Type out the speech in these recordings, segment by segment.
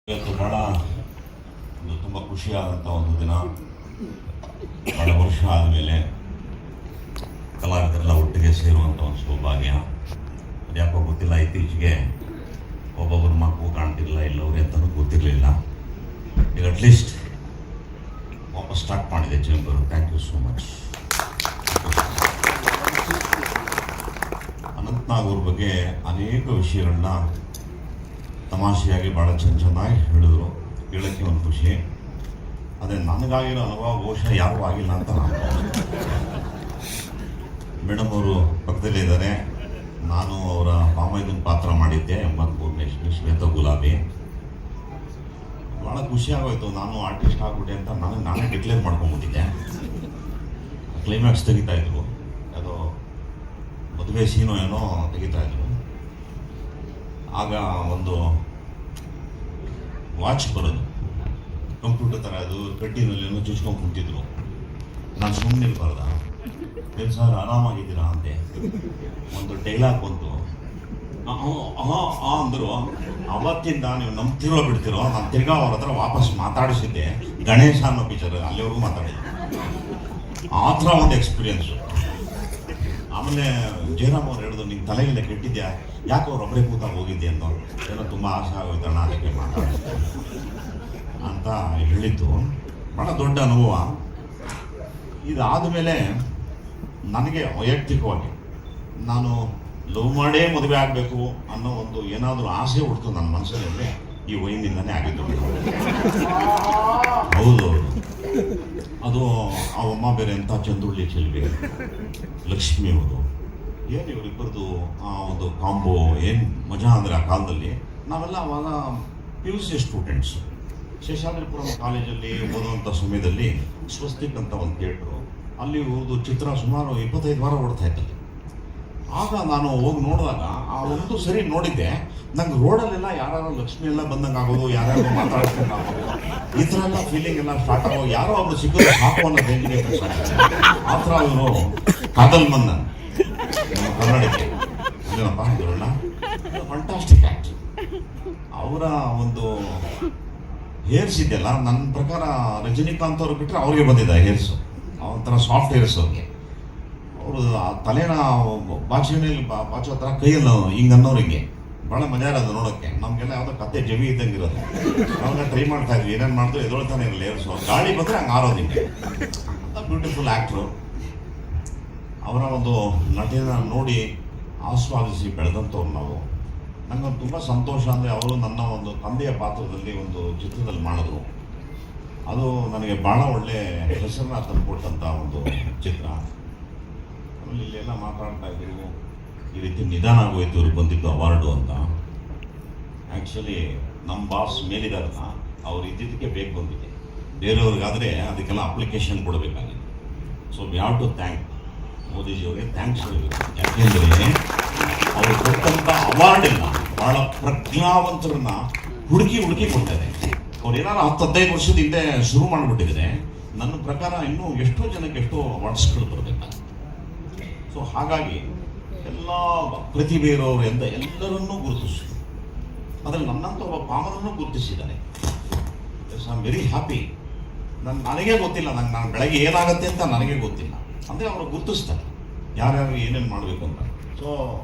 ಇವತ್ತು ಭಾಳ ತುಂಬ ಖುಷಿಯಾದಂಥ ಒಂದು ದಿನ. ಭಾಳ ವರ್ಷ ಆದಮೇಲೆ ಕಲಾವಿದರೆಲ್ಲ ಒಟ್ಟಿಗೆ ಸೇರುವಂಥ ಒಂದು ಸೌಭಾಗ್ಯ. ಅದ್ಯಾಕೋ ಗೊತ್ತಿಲ್ಲ, ಇತ್ತೀಚೆಗೆ ಒಬ್ಬೊಬ್ಬರ ಮಕ್ಕಳು ಕಾಣ್ತಿರಲಿಲ್ಲ, ಎಲ್ಲವ್ರಿ ಅಂತಲೂ ಗೊತ್ತಿರಲಿಲ್ಲ. ಈಗ ಅಟ್ಲೀಸ್ಟ್ ವಾಪಸ್ ಸ್ಟಾರ್ಟ್ ಮಾಡಿದೆ chamber. Thank you so much. Anantnag ಅವ್ರ ಬಗ್ಗೆ ಅನೇಕ ವಿಷಯಗಳನ್ನ ತಮಾಷೆಯಾಗಿ ಭಾಳ ಚೆನ್ನಾಗಿ ಹೇಳಿದ್ರು. ಕೇಳೋಕ್ಕೆ ಒಂದು ಖುಷಿ. ಅದೇ ನನಗಾಗಿರೋ ಅನುಭವ ಬಹುಶಃ ಯಾರಿಗೂ ಆಗಿಲ್ಲ ಅಂತ ನಾನು. ಮೇಡಮ್ ಅವರು ಪಕ್ಕದಲ್ಲೇ ಇದ್ದಾರೆ. ನಾನು ಅವರ ಮಾಮೈದನ ಪಾತ್ರ ಮಾಡಿದ್ದೆ 83ನೇ ಶ್ವೇತ ಗುಲಾಬಿ. ಭಾಳ ಖುಷಿ ಆಗೋಯ್ತು. ನಾನು ಆರ್ಟಿಸ್ಟ್ ಆಗ್ಬಿಟ್ಟೆ ಅಂತ ನಾನೇ ಡಿಕ್ಲೇರ್ ಮಾಡ್ಕೊಂಡ್ಬಿಟ್ಟಿದ್ದೆ. ಕ್ಲೈಮ್ಯಾಕ್ಸ್ ತೆಗಿತಾಯಿದ್ರು, ಅದು ಮದುವೆ ಸೀನೋ ಏನೋ ತೆಗಿತಾಯಿದ್ರು. ಆಗ ಒಂದು ವಾಚ್ ಬರೋದು, ಕಂಪ್ಯೂಟರ್ ಥರ, ಅದು ಕಡ್ಡಿನಲ್ಲಿ ಏನೋ ಚುಚ್ಕೊಂಡು ಕುಂತಿದ್ರು. ನಾನು ಸುಮ್ಮನೆ ಬರೋದ, ಏನು ಸರ್ ಆರಾಮಾಗಿದ್ದೀರಾ ಅಂತೆ. ಒಂದು ಡೈಲಾಗ್ ಬಂತು, ಅಂದರು. ಅವತ್ತಿಂದ ನೀವು ನಂಬ್ತಿರೋ ಬಿಡ್ತಿರೋ, ನಾನು ತಿರ್ಗಾ ಅವ್ರ ಹತ್ರ ವಾಪಸ್ ಮಾತಾಡಿಸಿದ್ದೆ. ಗಣೇಶ ಅನ್ನೋ ಪಿಕ್ಚರ್ ಅಲ್ಲಿವರೆಗೂ ಮಾತಾಡಿದ್ದೆ. ಆ ಥರ ಒಂದು ಎಕ್ಸ್ಪೀರಿಯನ್ಸು. ಆಮೇಲೆ ಜಯರಾಮ್ ಅವ್ರು ಹೇಳಿದ್ರು, ನಿಂಗೆ ತಲೆಗಿಲ್ಲ ಕೆಟ್ಟಿದ್ಯಾ, ಯಾಕೆ ಅವ್ರು ಒಬ್ಬರೇ ಕೂತಾಗ ಹೋಗಿದ್ದೆ ಅಂತ. ಏನೋ ತುಂಬ ಆಸೆ ಆಗೋಯ್ತಣ್ಣ ಅದಕ್ಕೆ ಮಾತಾಡಿದ್ದೆ ಅಂತ ಹೇಳಿದ್ದು. ಭಾಳ ದೊಡ್ಡ ಅನುಭವ. ಇದಾದ ಮೇಲೆ ನನಗೆ ವೈಯಕ್ತಿಕವಾಗಿ ನಾನು ಲವ್ ಮಾಡೇ ಮದುವೆ ಆಗಬೇಕು ಅನ್ನೋ ಒಂದು ಏನಾದರೂ ಆಸೆ ಹುಡ್ತು ನನ್ನ ಮನಸ್ಸಲ್ಲಿ. ಈ ವೈನಿಂದನೇ ಆಗಿದ್ದು. ಹೌದು, ಅದು ಆ ಅಮ್ಮ ಬೇರೆ ಎಂಥ ಚಂದುಳ್ಳಿ ಚೆಲ್ವಿ, ಲಕ್ಷ್ಮಿ ಅವರು. ಏನು ಇವರಿಬ್ಬರದು ಆ ಒಂದು ಕಾಂಬೋ ಏನು ಮಜಾ ಅಂದರೆ. ಆ ಕಾಲದಲ್ಲಿ ನಾವೆಲ್ಲ ಅವಾಗ PUC ಸ್ಟೂಡೆಂಟ್ಸು. ಶೇಷಾದ್ರಿಪುರಂ ಕಾಲೇಜಲ್ಲಿ ಓದುವಂಥ ಸಮಯದಲ್ಲಿ ಸ್ವಸ್ತಿಕ್ ಅಂತ ಒಂದು ಥಿಯೇಟ್ರು, ಅಲ್ಲಿ ಇವ್ರದ್ದು ಚಿತ್ರ ಸುಮಾರು 25 ವಾರ ಓಡ್ತಾ ಇತ್ತಲ್ಲಿ. ಆಗ ನಾನು ಹೋಗಿ ನೋಡಿದಾಗ ಆ ಒಂದು ಸರಿ ನೋಡಿದ್ದೆ. ನಂಗೆ ರೋಡಲ್ಲೆಲ್ಲ ಯಾರು ಲಕ್ಷ್ಮಿ ಎಲ್ಲ ಬಂದಂಗೆ ಆಗೋದು, ಯಾರ್ಯಾರು ಮಾತಾಡ್ಕೊಂಡು ಆಗೋದು, ಈ ಥರ ಎಲ್ಲ ಫೀಲಿಂಗ್ ಎಲ್ಲ ಸ್ಟಾರ್ಟ್ ಆಗೋದು. ಯಾರೋ ಒಬ್ರು ಸಿಕ್ಕೋದು ಸಾಕು ಅನ್ನೋ ರೇಂಜ್ಗೆ ಆ ಥರ ಅವರು ಕಾದಲ್ ಮನ್ನ ಕನ್ನಡಕ್ಕೆ ಏನಪ್ಪ ಹೇಳೋಣ, ಫಂಟಾಸ್ಟಿಕ್ ಆ್ಯಕ್ಟ್. ಅವರ ಒಂದು ಹೇರ್ಸ್ ಇದೆಯಲ್ಲ, ನನ್ನ ಪ್ರಕಾರ ರಜನಿಕಾಂತ್ ಅವ್ರು ಬಿಟ್ಟರೆ ಅವ್ರಿಗೆ ಬಂದಿದೆ ಹೇರ್ಸು. ಒಂಥರ ಸಾಫ್ಟ್ ಹೇರ್ಸ್ ಅವ್ರಿಗೆ. ಅವರು ಆ ತಲೆನ ಬಾಚೋ ಥರ ಕೈಯಲ್ಲಿ ಹಿಂಗನ್ನೋರು ಹಿಂಗೆ ಭಾಳ ಮಜಾ ಇರೋದು ನೋಡೋಕ್ಕೆ. ನಮಗೆಲ್ಲ ಯಾವುದೋ ಕತ್ತೆ ಜವಿ ಇದ್ದಂಗೆ ಇರೋದು. ಅವಾಗ ಟ್ರೈ ಮಾಡ್ತಾ ಇದ್ವಿ, ಏನೇನು ಮಾಡಿದ್ರು ಎದೊಳ್ತಾನೆ ಇರಲಿಲ್ಲ ಹೇರ್ಸು. ಗಾಳಿ ಬಂದರೆ ಹಂಗೆ ಆರೋದು ಹಿಂಗೆ. ಅಂತ ಬ್ಯೂಟಿಫುಲ್ ಆ್ಯಕ್ಟ್ರು. ಅವರ ಒಂದು ನಟನ ನೋಡಿ ಆಸ್ವಾದಿಸಿ ಬೆಳೆದಂಥವ್ರು ನಾವು. ನನಗೊಂದು ತುಂಬ ಸಂತೋಷ ಅಂದರೆ ಅವರು ನನ್ನ ಒಂದು ತಂದೆಯ ಪಾತ್ರದಲ್ಲಿ ಒಂದು ಚಿತ್ರದಲ್ಲಿ ಮಾಡಿದ್ರು. ಅದು ನನಗೆ ಭಾಳ ಒಳ್ಳೆ ಹೆಸರನ್ನ ತಂದುಕೊಟ್ಟಂಥ ಒಂದು ಚಿತ್ರ. ಆಮೇಲೆ ಇಲ್ಲೆಲ್ಲ ಮಾತಾಡ್ತಾ ಇದ್ರು, ಈ ರೀತಿ ನಿಧಾನ ಆಗೋಯ್ತು ಇವ್ರಿಗೆ ಬಂದಿದ್ದು ಅವಾರ್ಡು ಅಂತ. ಆ್ಯಕ್ಚುಲಿ ನಮ್ಮ ಬಾಸ್ ಮೇಲಿದಾರಲ್ಲ, ಅವ್ರು ಇದ್ದಿದ್ದಕ್ಕೆ ಬೇಕು ಬಂದಿದೆ. ಬೇರೆಯವ್ರಿಗಾದರೆ ಅದಕ್ಕೆಲ್ಲ ಅಪ್ಲಿಕೇಶನ್ ಕೊಡಬೇಕಾಗಿದೆ. So we have to thank ಮೋದಿಜಿಯವರಿಗೆ ಥ್ಯಾಂಕ್ಸ್ ಹೇಳಬೇಕು. ಯಾಕೆಂದರೆ ಅವರು ಕೊಟ್ಟಂಥ ಅವಾರ್ಡೆಲ್ಲ ಭಾಳ ಪ್ರಜ್ಞಾವಂತರನ್ನ ಹುಡುಕಿ ಕೊಡ್ತಾರೆ. ಅವ್ರು ಏನಾರು 10-15 ವರ್ಷದ ಹಿಂದೆ ಶುರು ಮಾಡಿಬಿಟ್ಟಿದ್ರೆ ನನ್ನ ಪ್ರಕಾರ ಇನ್ನೂ ಎಷ್ಟೋ ಜನಕ್ಕೆ ಎಷ್ಟೋ ಅವಾರ್ಡ್ಸ್ಗಳು ಬರಬೇಕಾಗುತ್ತೆ. ಸೊ ಹಾಗಾಗಿ ಎಲ್ಲ ಪ್ರತಿಭೆ ಇರೋರು ಎಲ್ಲರನ್ನೂ ಗುರುತಿಸಿದ್ರು. ಅದರಲ್ಲಿ ನನ್ನಂತ ಒಬ್ಬ ಪಾಮರನ್ನು ಗುರುತಿಸಿದ್ದಾರೆ. I am very happy. ನನಗೆ ಗೊತ್ತಿಲ್ಲ, ನಾನು ಬೆಳಗ್ಗೆ ಏನಾಗುತ್ತೆ ಅಂತ ನನಗೆ ಗೊತ್ತಿಲ್ಲ. ಅಂದರೆ ಅವರು ಗುರುತಿಸ್ತಾರೆ ಯಾರ್ಯಾರು ಏನೇನು ಮಾಡಬೇಕು ಅಂತ. ಸೊ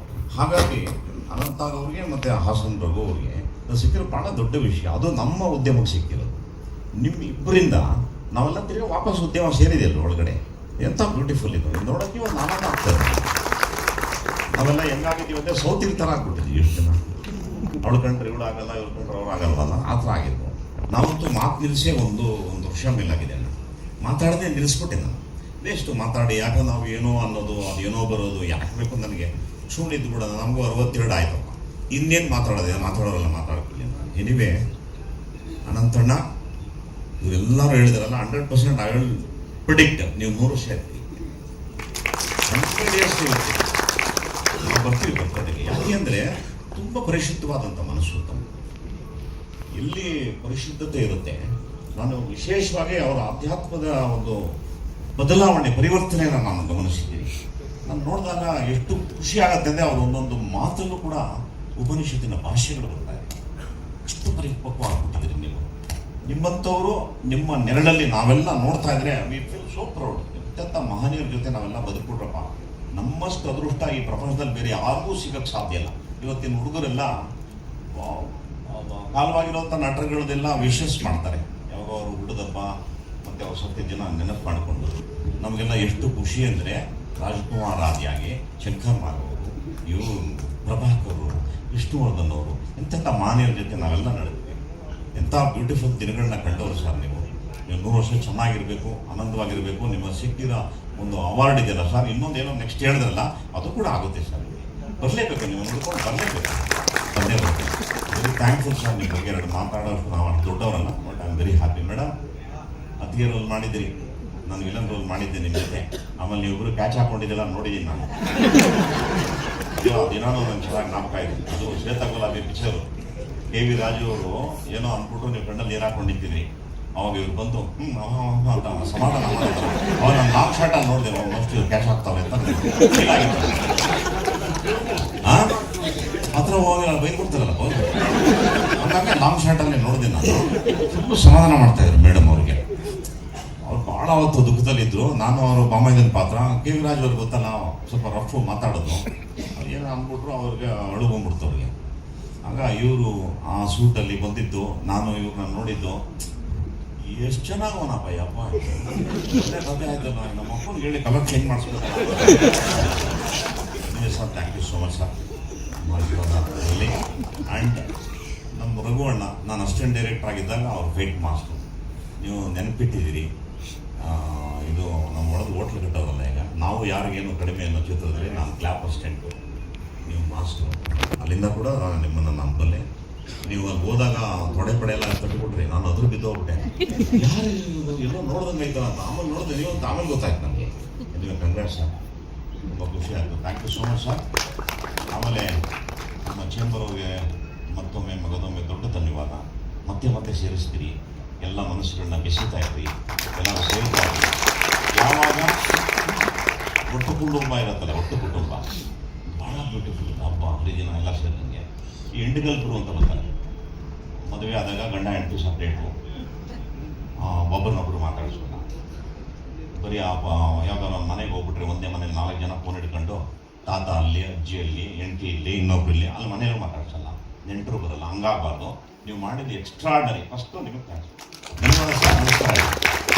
ಹಾಗಾಗಿ ಅನಂತಾಗ್ ಅವ್ರಿಗೆ ಮತ್ತು ಹಾಸನ್ ರಘು ಅವ್ರಿಗೆ ಸಿಕ್ಕಿರೋ ಭಾಳ ದೊಡ್ಡ ವಿಷಯ. ಅದು ನಮ್ಮ ಉದ್ಯಮಕ್ಕೆ ಸಿಕ್ಕಿರೋದು. ನಿಮ್ಮ ಇಬ್ಬರಿಂದ ನಾವೆಲ್ಲ ತಿರುಗಿ ವಾಪಸ್ ಉದ್ಯಮ ಸೇರಿದೆಯಲ್ಲ ಒಳಗಡೆ. ಎಂಥ ಬ್ಯೂಟಿಫುಲ್ ಇದು ನೋಡೋಕ್ಕೆ. ಒಂದು ಆನಂದ ಆಗ್ತದೆ. ನಾವೆಲ್ಲ ಹೆಂಗಾಗಿದ್ದೀವಿ ಅಂದರೆ ಸೌತಿನ ಥರ ಆಗ್ಬಿಟ್ಟಿದ್ವಿ ಎಷ್ಟು ಜನ. ಅವಳು ಕಂಡ್ರೆ ಇವಳು ಆಗಲ್ಲ, ಇವ್ರು ಕಂಡ್ರೆ ಅವ್ರು ಆಗಲ್ವಲ್ಲ, ಆ ಥರ ಆಗಿದ್ದು. ನಾವಂತೂ ಮಾತು ನಿಲ್ಲಿಸೇ ಒಂದು ವರ್ಷ ಮೇಲಾಗಿದೆ. ನಾನು ಮಾತಾಡದೆ ನಿಲ್ಲಿಸ್ಬಿಟ್ಟೆ. ನಾನು ಎಷ್ಟು ಮಾತಾಡಿ, ಯಾಕೆ ನಾವು ಏನೋ ಅನ್ನೋದು, ಅದು ಏನೋ ಬರೋದು ಯಾಕೆ ಬೇಕು ನನಗೆ. ಸುಮ್ಮನೆ ಇದ್ದು ಬಿಡೋದು. ನಮಗೂ 62 ಆಯ್ತಪ್ಪ, ಇನ್ನೇನು ಮಾತಾಡೋರಲ್ಲ ಮಾತಾಡ್ಕೊಳ್ಳಿ ಅಂತ. ಎನಿವೆ ಅನಂತಣ್ಣ ಇವರೆಲ್ಲರೂ ಹೇಳಿದಾರಲ್ಲ, 100% ಐ ವಿಲ್ ಪ್ರಿಡಿಕ್ಟ್ ನೀವು 100 ವರ್ಷ ಇರ್ತೀವಿ, 100 ಇಯರ್ಸ್ ಇರುತ್ತೆ. ನಾವು ಬರ್ತೀವಿ ಬರ್ತದಕ್ಕೆ. ಯಾಕೆ ಅಂದರೆ ತುಂಬ ಪರಿಶುದ್ಧವಾದಂಥ ಮನಸ್ಸು. ಎಲ್ಲಿ ಪರಿಶುದ್ಧತೆ ಇರುತ್ತೆ. ನಾನು ವಿಶೇಷವಾಗಿ ಅವರ ಆಧ್ಯಾತ್ಮದ ಒಂದು ಬದಲಾವಣೆ, ಪರಿವರ್ತನೆಯನ್ನು ನಾನು ಗಮನಿಸಿದ್ದೀನಿ. ನಾನು ನೋಡಿದಾಗ ಎಷ್ಟು ಖುಷಿ ಆಗುತ್ತೆ ಅಂದರೆ ಅವರು ಒಂದೊಂದು ಮಾತಲ್ಲೂ ಕೂಡ ಉಪನಿಷತ್ತಿನ ಭಾಷೆಗಳು ಬರ್ತಾ ಇದೆ. ಅಷ್ಟು ಪರಿಪಕ್ವ ಆಗ್ಬಿಟ್ಟಿದೆ. ನಿಮ್ಮಂಥವರು ನಿಮ್ಮ ನೆರಳಲ್ಲಿ ನಾವೆಲ್ಲ ನೋಡ್ತಾ ಇದ್ರೆ ವಿ ಫೀಲ್ ಸೋ ಪ್ರೌಡ್. ಎಂತೆಂಥ ಮಹನೀಯರ ಜೊತೆ ನಾವೆಲ್ಲ ಬದುಕ್ಬಿಟ್ರಪ್ಪ. ನಮ್ಮಷ್ಟು ಅದೃಷ್ಟ ಈ ಪ್ರಪಂಚದಲ್ಲಿ ಬೇರೆ ಯಾರಿಗೂ ಸಿಗಕ್ಕೆ ಸಾಧ್ಯ ಇಲ್ಲ. ಇವತ್ತಿನ ಹುಡುಗರೆಲ್ಲ ಕಾಲವಾಗಿರುವಂಥ ನಟರುಗಳದೆಲ್ಲ ವಿಶಸ್ ಮಾಡ್ತಾರೆ. ಯಾವಾಗ ಅವರು ಹುಡುಗಪ್ಪ ಮತ್ತು ಅವ್ರ ಸತ್ಯ ಜನ ನೆನಪು ಮಾಡಿಕೊಂಡು ನಮಗೆಲ್ಲ ಎಷ್ಟು ಖುಷಿ ಅಂದರೆ ರಾಜ್ಕುಮಾರ್ ಆದಿಯಾಗಿ ಶಂಕರ್ ಮಾಧವರು, ಇವರು ಪ್ರಭಾಕರು, ವಿಷ್ಣುವರ್ಧನ್ ಅವರು, ಎಂತೆಂಥ ಮಾನ್ಯರ ಜೊತೆ ನಾವೆಲ್ಲ ನಡೆದ್ವಿ. ಎಂಥ ಬ್ಯೂಟಿಫುಲ್ ದಿನಗಳನ್ನ ಕಂಡವರು ಸರ್ ನೀವು 100 ವರ್ಷ ಚೆನ್ನಾಗಿರಬೇಕು, ಆನಂದವಾಗಿರಬೇಕು. ನಿಮ್ಮ ಸಿಕ್ಕಿರೋ ಒಂದು ಅವಾರ್ಡ್ ಇದೆಯಲ್ಲ ಸರ್, ಇನ್ನೊಂದೇನೋ ನೆಕ್ಸ್ಟ್ ಹೇಳಿದ್ರಲ್ಲ ಅದು ಕೂಡ ಆಗುತ್ತೆ ಸರ್. ಬರಲೇಬೇಕು, ನೀವು ನೋಡ್ಕೊಂಡು ಬರಲೇಬೇಕು. Very thankful sir. ನಿಮ್ಮ ಬಗ್ಗೆ 2 ಮಾತಾಡೋಷ್ಟು ನಾವು ಅಷ್ಟು ದೊಡ್ಡವರಲ್ಲ, but I am very happy. Madam ಅತಿಗೆ ರೋಲ್ ಮಾಡಿದ್ದೀರಿ, ನಾನು ವಿಲನ್ ರೋಲ್ ಮಾಡಿದ್ದೆ ನಿಮ್ಮ ಜೊತೆ. ಆಮೇಲೆ ನೀವಿಬ್ಬರು ಕ್ಯಾಚ್ ಹಾಕೊಂಡಿದ್ದೆಲ್ಲ ನೋಡಿದ್ದೀನಿ ನಾನು. ದಿನಾನು ನನ್ನ ಚೆನ್ನಾಗಿ ಜ್ಞಾಪಕ ಇದೆ. ಅದು ಶ್ವೇತಾ ಗುಲಾಬಿ ಪಿಕ್ಚರು. ಕೆ ವಿ ರಾಜು ಅವರು ಏನೋ ಅಂದ್ಬಿಟ್ಟು ನೀವು ಕಣ್ಣಲ್ಲಿ ನೀರು ಹಾಕೊಂಡಿದ್ದೀರಿ. ಅವಾಗ ಇವ್ರು ಬಂದು ಅಂತ ಸಮಾಧಾನ ಮಾಡಿದ್ರು. ಅವಾಗ ನಾನು ಲಾಂಗ್ ಶಾರ್ಟಲ್ಲಿ ನೋಡಿದೆ, ಮೋಸ್ಟ್ ಕ್ಯಾಶ್ ಆಗ್ತಾವೆ ಅಂತ ಹತ್ರ ಹೋಗಿ ನಾನು ಬೈದು ಕೊಡ್ತಾರಲ್ಲ ಹಂಗಾಗಿ ಲಾಂಗ್ ಶಾರ್ಟಲ್ಲಿ ನೋಡಿದೆ ನಾನು. ತುಂಬ ಸಮಾಧಾನ ಮಾಡ್ತಾಯಿದ್ರು ಮೇಡಮ್ ಅವ್ರಿಗೆ. ಅವ್ರು ಭಾಳ ಅವತ್ತು ದುಃಖದಲ್ಲಿದ್ದರು. ನಾನು ಅವರು ಬಾಮೈದನ ಪಾತ್ರ. ಕೆ ವಿ ರಾಜು ಅವ್ರಿಗೆ ಗೊತ್ತಲ್ಲ, ಸ್ವಲ್ಪ ರಫ್ ಮಾತಾಡೋದು. ಏನೋ ಅಂದ್ಬಿಟ್ರು, ಅವ್ರಿಗೆ ಅಳು ಬಂದ್ಬಿಡ್ತು ಅವ್ರಿಗೆ. ಆಗ ಇವರು ಆ ಸೂಟಲ್ಲಿ ಬಂದಿದ್ದು, ನಾನು ಇವ್ರನ್ನ ನೋಡಿದ್ದು, ಎಷ್ಟು ಚೆನ್ನಾಗಿ ಅವನಪ್ಪ ಯಪ್ಪ, ಒಳ್ಳೆ ಕಥೆ ಆಯ್ತಲ್ಲ, ನಮ್ಮ ಅಪ್ಪನಿಗೆ ಹೇಳಿ ಕಲರ್ ಚೇಂಜ್ ಮಾಡಿಸ್ಬೇಕು sir. Thank you so much sir. ಮಾಡಿರೋದಲ್ಲಿ ಆ್ಯಂಡ್ ನಮ್ಮ ರಘು ಅಣ್ಣ, ನಾನು ಅಸಿಸ್ಟೆಂಟ್ ಡೈರೆಕ್ಟರ್ ಆಗಿದ್ದಾಗ ಅವ್ರು ಫೈಟ್ ಮಾಸ್ಟರ್. ನೀವು ನೆನಪಿಟ್ಟಿದ್ದೀರಿ. ಇದು ನಮ್ಮ ಒಳಗೆ ಹೋಟ್ಲು ಕಟ್ಟೋರಲ್ಲ ಈಗ, ನಾವು ಯಾರಿಗೇನು ಕಡಿಮೆ ಅನ್ನೋ ಚಿತ್ರದಲ್ಲಿ ನಾನು ಕ್ಲಾಪ್ ಅಸಿಸ್ಟೆಂಟು, ನೀವು ಮಾಸ್ಟರು. ಅಲ್ಲಿಂದ ಕೂಡ ನಿಮ್ಮನ್ನು ನಾನು ಬಲ್ಲೆ. ನೀವು ಅಲ್ಲಿ ಹೋದಾಗ ತೊಡೆ ಪಡೆ ಎಲ್ಲ ಕಟ್ಟಿಬಿಟ್ರಿ, ನಾನು ಅದ್ರ ಬಿದ್ದೋಗ್ಬಿಟ್ಟೆ. ಯಾರು ಎಲ್ಲೋ ನೋಡ್ದಂಗೆ ಐತಲ್ಲ ಅಂತ. ಆಮೇಲೆ ನೋಡಿದೆ ನೀವು ಅಂತ, ಆಮೇಲೆ ಗೊತ್ತಾಯ್ತು ನನಗೆ. ನೀವು ಕಂಗ್ರಾಟ್ಸ್ ಸರ್, ತುಂಬ ಖುಷಿ ಆಯಿತು. Thank you so much sir. ಆಮೇಲೆ ನಮ್ಮ ಚೇಂಬರ್ ಅವ್ರಿಗೆ ಮತ್ತೊಮ್ಮೆ ಮಗದೊಮ್ಮೆ ದೊಡ್ಡ ಧನ್ಯವಾದ. ಮತ್ತೆ ಸೇರಿಸ್ತೀರಿ, ಎಲ್ಲ ಮನಸ್ಸುಗಳನ್ನ ಬೆಸೀತಾ ಇರ್ರಿ, ಎಲ್ಲ ಸೇರ್ತಾ ಇರ್ರಿ. ಯಾವಾಗ ಒಟ್ಟು ಕುಟುಂಬ ಇರುತ್ತಲ್ಲ, ಒಟ್ಟು ಕುಟುಂಬ ಭಾಳ ಬ್ಯೂಟಿಫುಲ್. ಹಬ್ಬ ಹರಿದಿನ ಎಲ್ಲ ಸೇರಿದಂಗೆ ಈ ಎಂಡುಗಲ್ಪರು ಅಂತ ಬರ್ತಾರೆ. ಮದುವೆ ಆದಾಗ ಗಂಡ ಹೆಂಡತಿ ಸಪ್ರೇಟು, ಒಬ್ಬರನ್ನೊಬ್ಬರು ಮಾತಾಡಿಸೋಣ. ಬರೀ ಯಾವಾಗ ಮನೆಗೆ ಹೋಗ್ಬಿಟ್ರೆ ಒಂದೇ ಮನೇಲಿ 4 ಜನ ಫೋನ್ ಹಿಡ್ಕೊಂಡು, ತಾತ ಅಲ್ಲಿ, ಅಜ್ಜಿ ಅಲ್ಲಿ, ಹೆಂಡತಿ ಇಲ್ಲಿ, ಇನ್ನೊಬ್ರು ಇಲ್ಲಿ, ಅಲ್ಲಿ ಮನೆಯಲ್ಲೂ ಮಾತಾಡ್ಸಲ್ಲ, ನೆಂಟರು ಬರಲ್ಲ. ಹಂಗಾಗಬಾರ್ದು. ನೀವು ಮಾಡಿದ್ದು ಎಕ್ಸ್ಟ್ರಾರ್ಡನರಿ. ಫಸ್ಟು ನಿಮಗೆ ಥ್ಯಾಂಕ್ಸ್. ಧನ್ಯವಾದ ಸರ್. ನಮಸ್ಕಾರ.